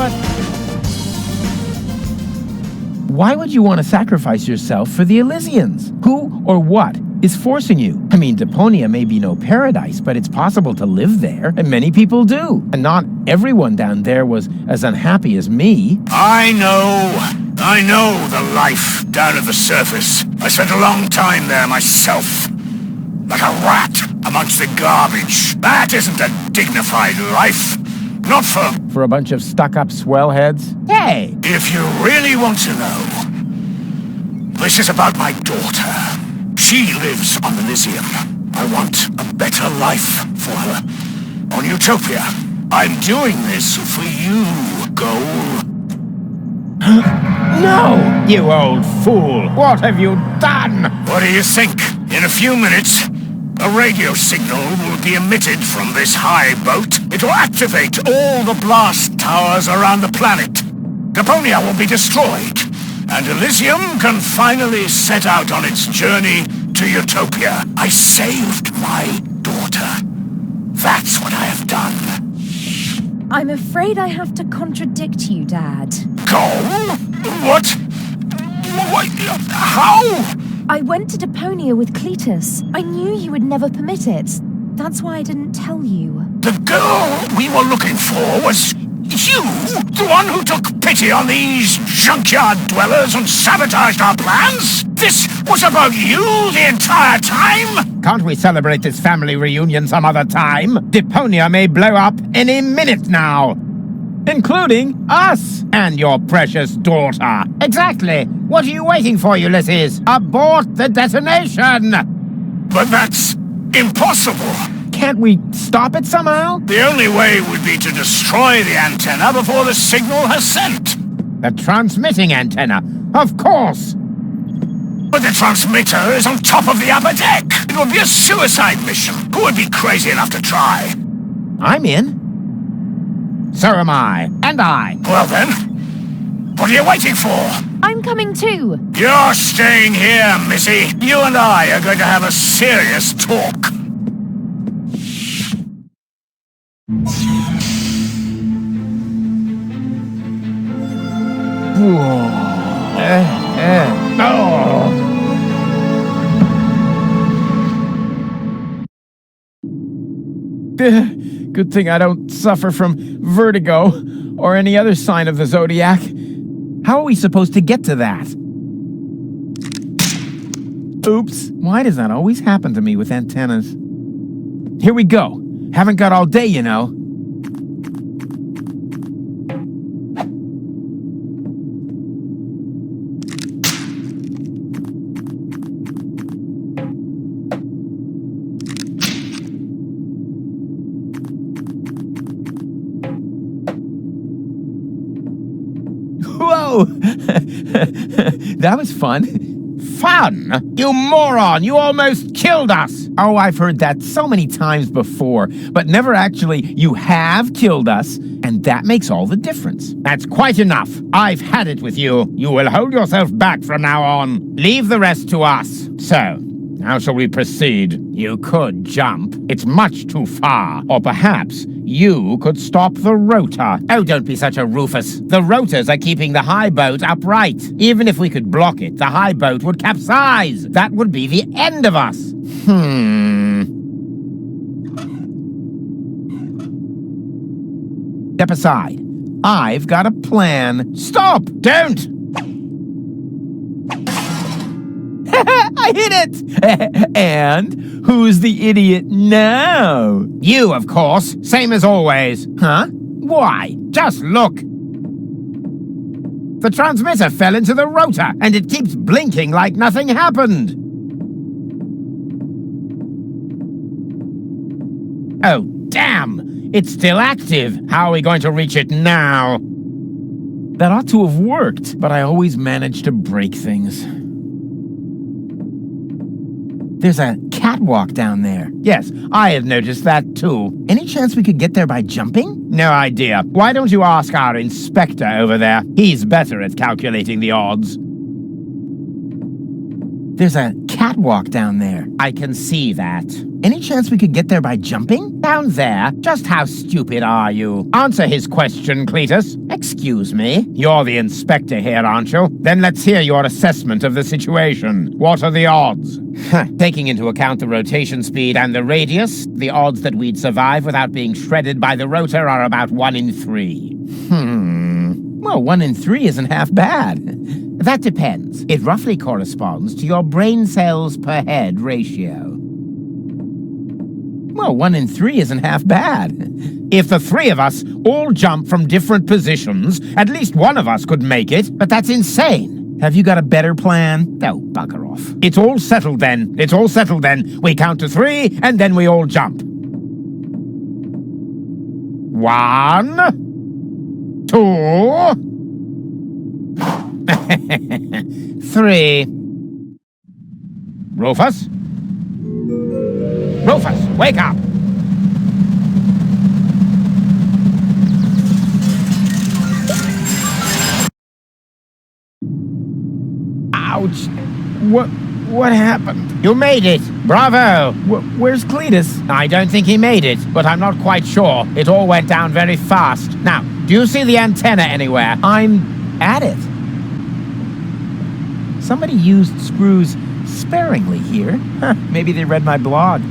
but... Why would you want to sacrifice yourself for the Elysians? Who or what is forcing you? I mean, Deponia may be no paradise, but it's possible to live there, and many people do. And not everyone down there was as unhappy as me. I know the life down at the surface. I spent a long time there myself. Like a rat amongst the garbage. That isn't a dignified life. Not for a bunch of stuck-up swellheads? Hey! If you really want to know, this is about my daughter. She lives on Elysium. I want a better life for her. On Utopia. I'm doing this for you, Goal. No! You old fool! What have you done? What do you think? In a few minutes, a radio signal will be emitted from this high boat. It will activate all the blast towers around the planet. Deponia will be destroyed, and Elysium can finally set out on its journey to Utopia. I saved my daughter. That's what I have done. I'm afraid I have to contradict you, Dad. Go? What? How? I went to Deponia with Cletus. I knew you would never permit it. That's why I didn't tell you. The girl we were looking for was you? The one who took pity on these junkyard dwellers and sabotaged our plans? This was about you the entire time? Can't we celebrate this family reunion some other time? Deponia may blow up any minute now. Including us and your precious daughter. Exactly. What are you waiting for, Ulysses? Abort the detonation! But that's impossible. Can't we stop it somehow? The only way would be to destroy the antenna before the signal has sent. The transmitting antenna, of course. But the transmitter is on top of the upper deck. It would be a suicide mission. Who would be crazy enough to try? I'm in. So am I. And I. Well then, what are you waiting for? I'm coming too. You're staying here, Missy. You and I are going to have a serious talk. Good thing I don't suffer from vertigo or any other sign of the zodiac. How are we supposed to get to that? Oops, why does that always happen to me with antennas? Here we go. Haven't got all day, you know. Whoa! That was fun. Fun? You moron! You almost killed us! Oh, I've heard that so many times before, but never actually, you have killed us, and that makes all the difference. That's quite enough. I've had it with you. You will hold yourself back from now on. Leave the rest to us. So, how shall we proceed? You could jump. It's much too far. Or perhaps you could stop the rotor. Oh, don't be such a Rufus. The rotors are keeping the high boat upright. Even if we could block it, the high boat would capsize. That would be the end of us. Step aside. I've got a plan. Stop! Don't! I hit it! And who's the idiot now? You, of course. Same as always. Huh? Why? Just look. The transmitter fell into the rotor, and it keeps blinking like nothing happened. Oh, damn! It's still active. How are we going to reach it now? That ought to have worked, but I always manage to break things. There's a catwalk down there. Yes, I have noticed that too. Any chance we could get there by jumping? No idea. Why don't you ask our inspector over there? He's better at calculating the odds. There's a catwalk down there. I can see that. Any chance we could get there by jumping? Down there? Just how stupid are you? Answer his question, Cletus. Excuse me? You're the inspector here, aren't you? Then let's hear your assessment of the situation. What are the odds? Taking into account the rotation speed and the radius, the odds that we'd survive without being shredded by the rotor are about 1 in 3. Well, 1 in 3 isn't half bad. That depends. It roughly corresponds to your brain cells per head ratio. Well, 1 in 3 isn't half bad. If the 3 of us all jump from different positions, at least one of us could make it, but that's insane. Have you got a better plan? Oh, bugger off. It's all settled then. It's all settled then. We count to 3, and then we all jump. 1, 2, 3. Rufus? Rufus, wake up! Ouch! What happened? You made it! Bravo! Where's Cletus? I don't think he made it, but I'm not quite sure. It all went down very fast. Now, do you see the antenna anywhere? I'm at it. Somebody used screws sparingly here. Huh, maybe they read my blog.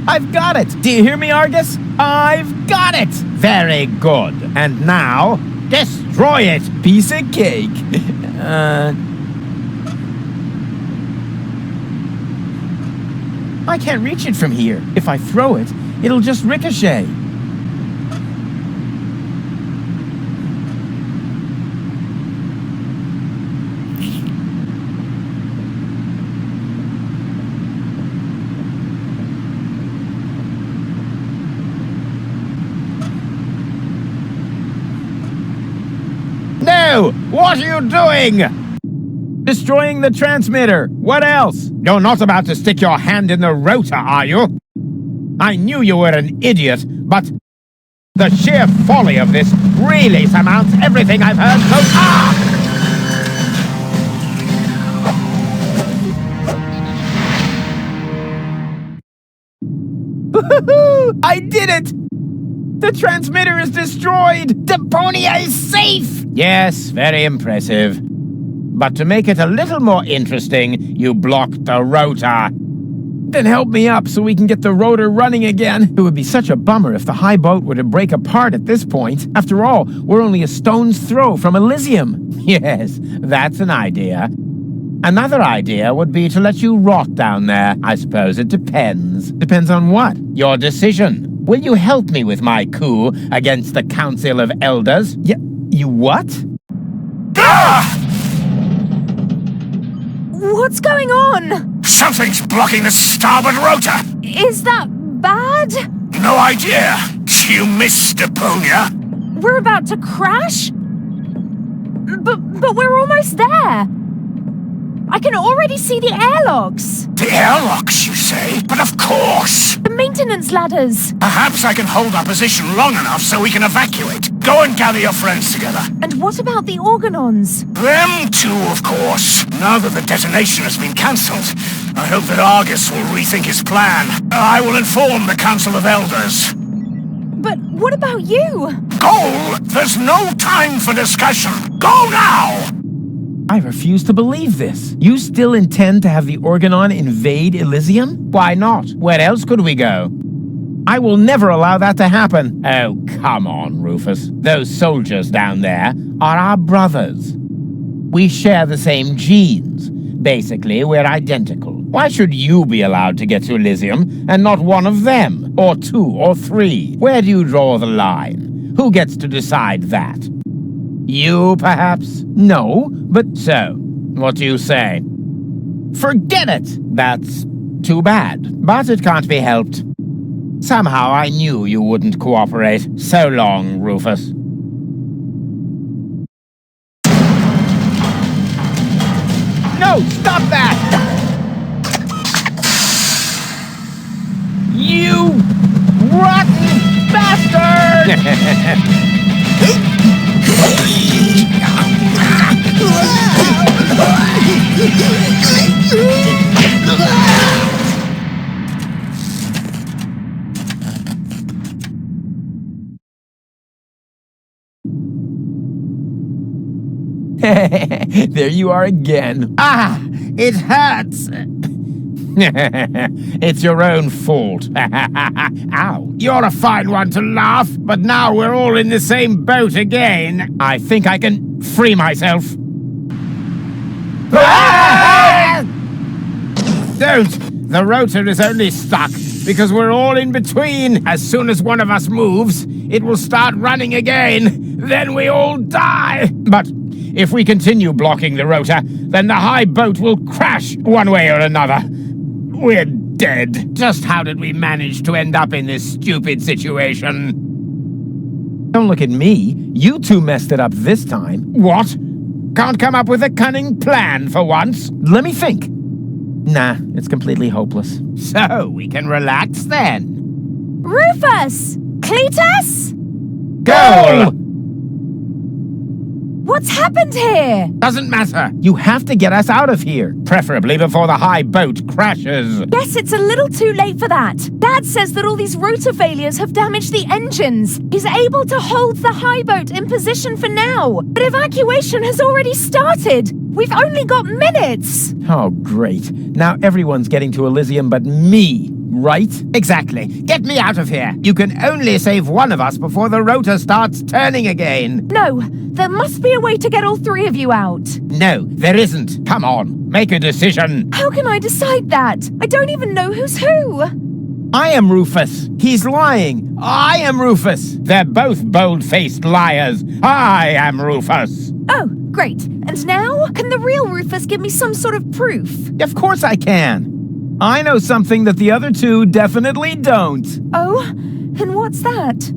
I've got it! Do you hear me, Argus? I've got it! Very good. And now, destroy it! Piece of cake. I can't reach it from here. If I throw it, it'll just ricochet. No! What are you doing? Destroying the transmitter. What else? You're not about to stick your hand in the rotor, are you? I knew you were an idiot, but the sheer folly of this really surmounts everything I've heard so far! I did it! The transmitter is destroyed! Deponia is safe! Yes, very impressive. But to make it a little more interesting, you blocked the rotor. Then help me up so we can get the rotor running again. It would be such a bummer if the high boat were to break apart at this point. After all, we're only a stone's throw from Elysium. Yes, that's an idea. Another idea would be to let you rot down there. I suppose it depends. Depends on what? Your decision. Will you help me with my coup against the Council of Elders? You what? Ah! What's going on? Something's blocking the starboard rotor! Is that bad? No idea. You missed Deponia. We're about to crash? But we're almost there. I can already see the airlocks. The airlocks, you say? But of course! The maintenance ladders. Perhaps I can hold our position long enough so we can evacuate. Go and gather your friends together. And what about the organons? Them too, of course. Now that the detonation has been cancelled, I hope that Argus will rethink his plan. I will inform the Council of Elders. But what about you? Go! There's no time for discussion. Go now! I refuse to believe this. You still intend to have the Organon invade Elysium? Why not? Where else could we go? I will never allow that to happen. Oh, come on, Rufus. Those soldiers down there are our brothers. We share the same genes. Basically, we're identical. Why should you be allowed to get to Elysium and not one of them? Or 2 or 3? Where do you draw the line? Who gets to decide that? You, perhaps? No, but so. What do you say? Forget it! That's too bad, but it can't be helped. Somehow I knew you wouldn't cooperate. So long, Rufus. No, stop that! You rotten bastard! There you are again. Ah, it hurts. It's your own fault. Ow. You're a fine one to laugh, but now we're all in the same boat again. I think I can free myself. Ah! Don't! The rotor is only stuck because we're all in between. As soon as one of us moves, it will start running again. Then we all die. But if we continue blocking the rotor, then the high boat will crash one way or another. We're dead. Just how did we manage to end up in this stupid situation? Don't look at me. You two messed it up this time. What? Can't come up with a cunning plan for once? Let me think. Nah, it's completely hopeless. So, we can relax then. Rufus! Cletus? Go! What's happened here? Doesn't matter. You have to get us out of here. Preferably before the high boat crashes. Yes, it's a little too late for that. Dad says that all these rotor failures have damaged the engines. He's able to hold the high boat in position for now. But evacuation has already started. We've only got minutes. Oh, great. Now everyone's getting to Elysium but me, right? Exactly. Get me out of here. You can only save one of us before the rotor starts turning again. No, there must be a way to get all three of you out. No, there isn't. Come on, make a decision. How can I decide that? I don't even know who's who. I am Rufus. He's lying. I am Rufus. They're both bold-faced liars. I am Rufus. Oh, great. And now, can the real Rufus give me some sort of proof? Of course I can. I know something that the other two definitely don't. Oh, and what's that?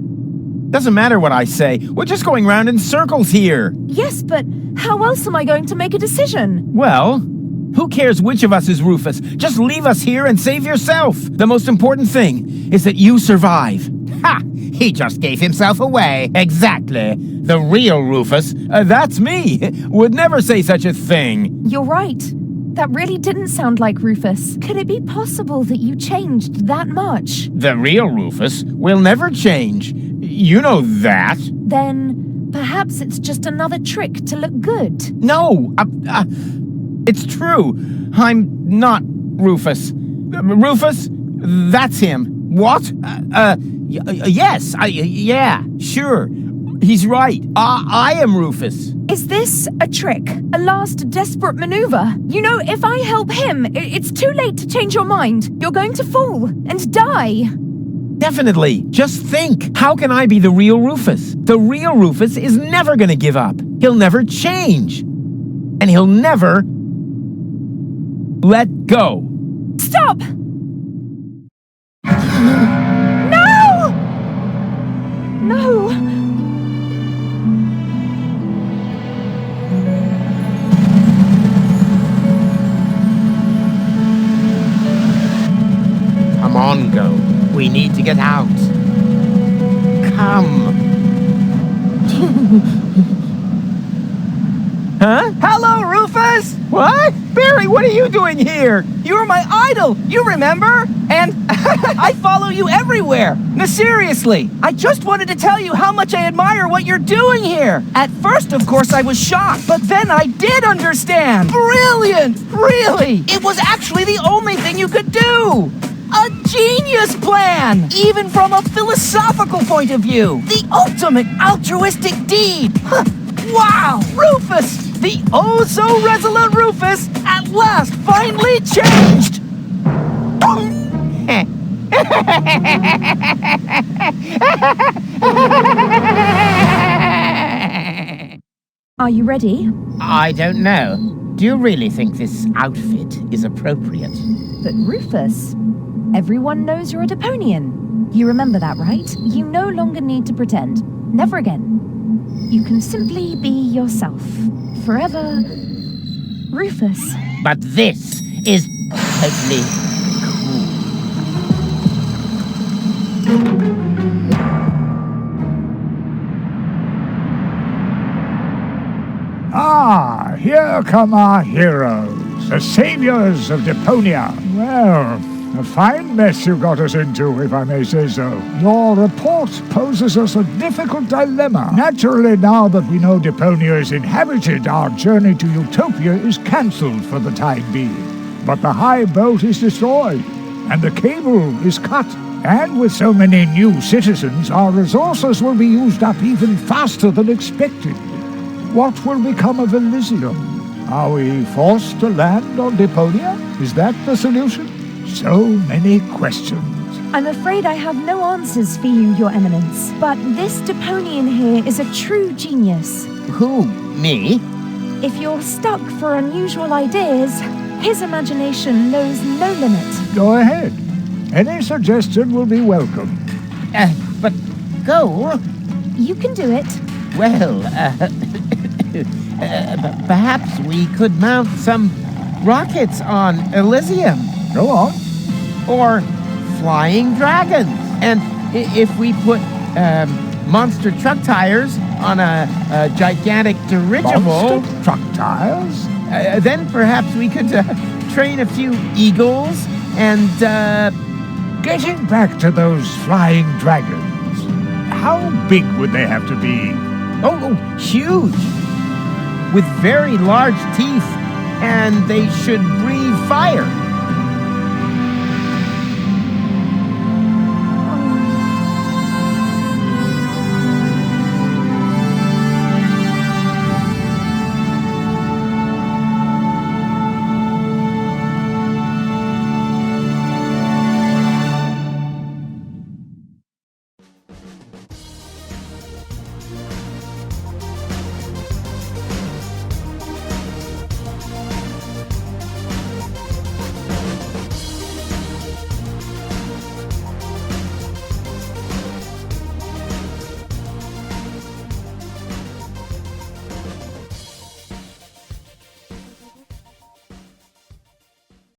Doesn't matter what I say. We're just going round in circles here. Yes, but how else am I going to make a decision? Well, who cares which of us is Rufus? Just leave us here and save yourself. The most important thing is that you survive. Ha! He just gave himself away. Exactly. The real Rufus, that's me, would never say such a thing. You're right. That really didn't sound like Rufus. Could it be possible that you changed that much? The real Rufus will never change. You know that. Then perhaps it's just another trick to look good. No, it's true. I'm not Rufus. Rufus, that's him. What? Yes, yeah, sure. He's right. I am Rufus. Is this a trick? A last desperate maneuver? You know, if I help him, it's too late to change your mind. You're going to fall and die. Definitely. Just think. How can I be the real Rufus? The real Rufus is never going to give up. He'll never change. And he'll never let go. Stop! No! No! Come on, Go. We need to get out. Come. Huh? Hello, Rufus! What? Barry, what are you doing here? You were my idol, you remember? And I follow you everywhere. No, seriously, I just wanted to tell you how much I admire what you're doing here. At first, of course, I was shocked, but then I did understand. Brilliant! Really! It was actually the only thing you could do. A genius plan! Even from a philosophical point of view. The ultimate altruistic deed. Huh. Wow! Rufus! The oh-so-resolute Rufus at last finally changed! Are you ready? I don't know. Do you really think this outfit is appropriate? But Rufus, everyone knows you're a Deponian. You remember that, right? You no longer need to pretend. Never again. You can simply be yourself. Forever, Rufus. But this is totally cool. Ah, here come our heroes, the saviors of Deponia. Well, a fine mess you got us into, if I may say so. Your report poses us a difficult dilemma. Naturally, now that we know Deponia is inhabited, our journey to Utopia is cancelled for the time being. But the high boat is destroyed, and the cable is cut. And with so many new citizens, our resources will be used up even faster than expected. What will become of Elysium? Are we forced to land on Deponia? Is that the solution? So many questions. I'm afraid I have no answers for you, Your Eminence. But this Deponian here is a true genius. Who? Me? If you're stuck for unusual ideas, his imagination knows no limit. Go ahead. Any suggestion will be welcome. But go? You can do it. Well, perhaps we could mount some rockets on Elysium. Go on. Or flying dragons. And if we put monster truck tires on a gigantic dirigible... Monster truck tires? Then perhaps we could train a few eagles and... Getting back to those flying dragons, how big would they have to be? Oh, huge! With very large teeth, and they should breathe fire.